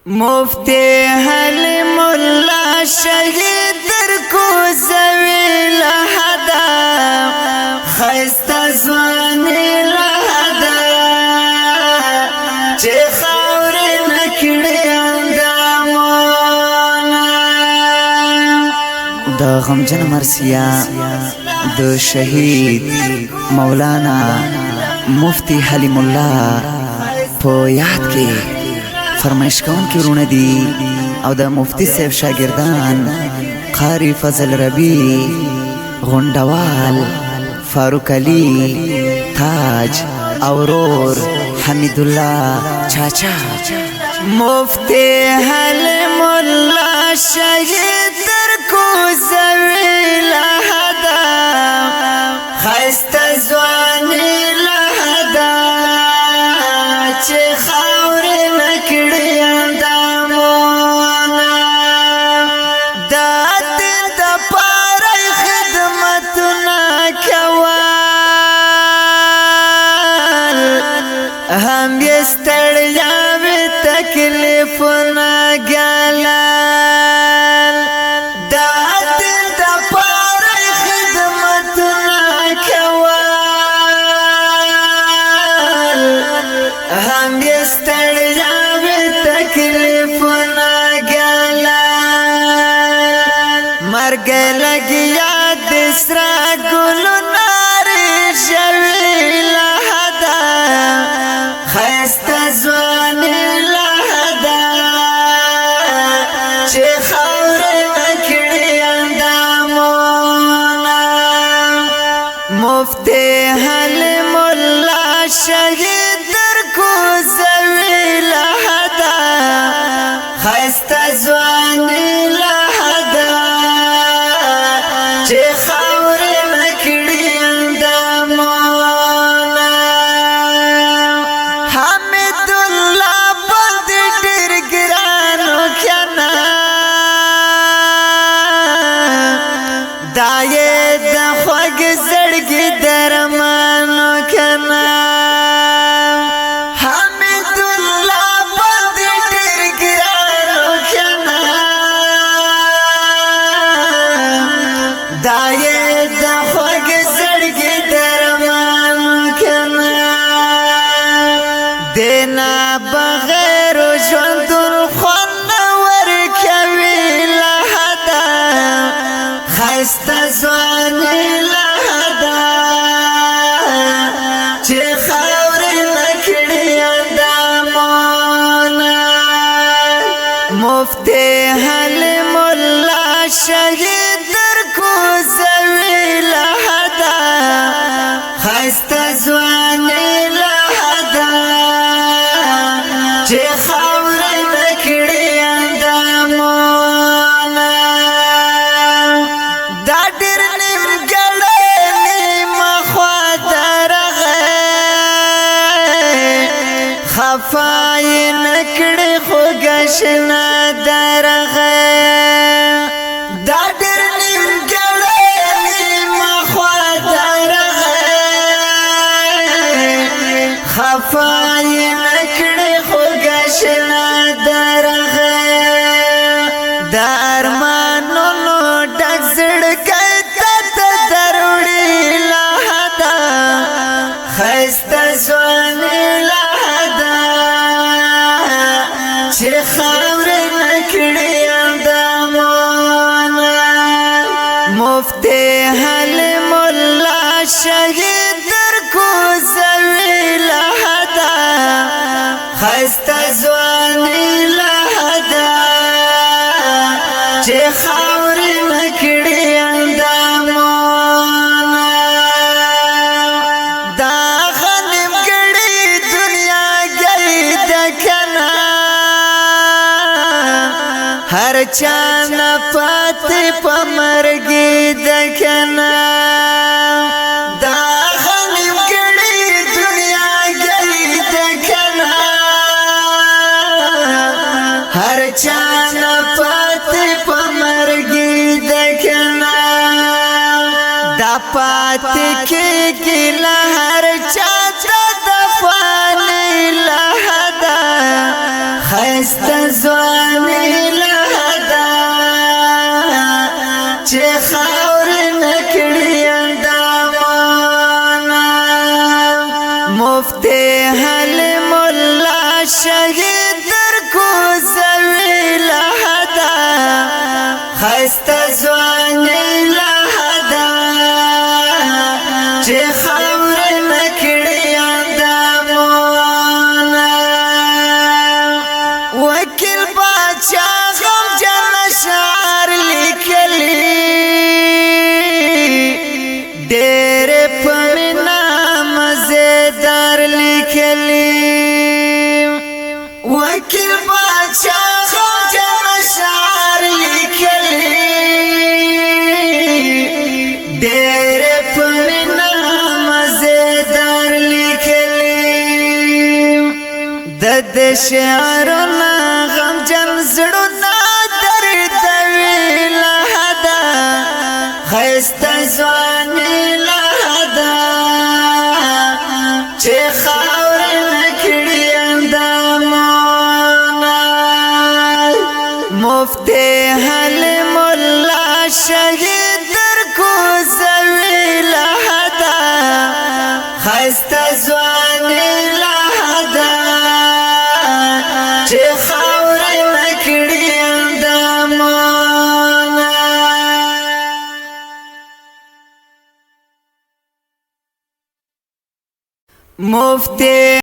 مفتی حلیم الله شهید در کوزوی لحدا خیستا زوانی لحدا چه خور نکڑی اندامونا دا غمجن مرسیا د شهید مولانا مفتی حلیم الله په یاد کې فرمایش کون کی رونه دی او د مفتی صاحب شاگردان قاری فضل ربی غندوال فاروق علی تاج اورور حمید الله چاچا مفتی حلیم الله شهید در کوزوی لحدا خیستا زوانی لحدا چه خور نکڑی اندامونا داد دا پاری خدمتنا کوال هم یستڑیاوی تکلیفنا گلال داد دا پاری خدمتنا کوال هم یستڑیاوی تکلیفنا گلال مرگ لگیا دسرا گلو ناری شوی لحدا خیستا زوانی لحدا چه خور نکڑی اندامونا مفتی حلیم الله شهید در کوزوی لحدا خیستا زوانی لحدا چه خور نکڑی اندامونا حمید الله بند ډیر ګرانو کنا دایې د خوږ زړګي درمانو کنا حمید الله بند ډیر ګرانو کنا دایې د خوږ زړګي درمانو کنا دینا بغیر ژوندون خوند ورکوي لحدا خیستا زوانی لحدا چې خور نکړي اندامونا مفتی حلیم الله شهید در کوزوی لحدا خیستا زوانی لحدا چه خور نکڑی اندامونا دا دیر نیم گڑی نیم خوادر غی خفای نکڑی خوگشنا در غی دا دیر نیم گڑی نیم خوادر غی خفای نکڑی خوگشنا در غی دا ارمانونو ډک زړګی ته دروړي لحدا خیستا زوانی لحدا چې خور نکړي اندامونا مفتی حلیم الله شهید در کوزوی لحدا خیستا زوانی لحدا چه خور نکڑی اندامونا دا غنم گڑی دنیا گئی دکنا ہر چانا پاتی پا مرگی دکنا دا غنم گڑی دنیا گئی دکنا ہر چانا پاتی پا مرگی دکنا دا پاتی کی گلا ہر چاچا دفانی لحدا خیستا ځواني لهدا چې خاور نکړي اندامونه مفتی حلیم الله شهید در کوزوي لهدا خسته ځواني لهدا چې خاور نکړي اندامونه وکیل باچا غم جن شعر لیکلی ډېر پمینا مزیدار لیکلی وکیل باچا غم جن شعر لیکلی ډېر پمینا مزیدار لیکلی د شعرنا غم جن زړونه درد وی لهدا خسته ځواني لهدا چې خاور نکړي اندامونه مفتی حلیم الله شهید در کوزوي لهدا خسته ځواني لهدا چې خاور نکړي اندامونه مفتی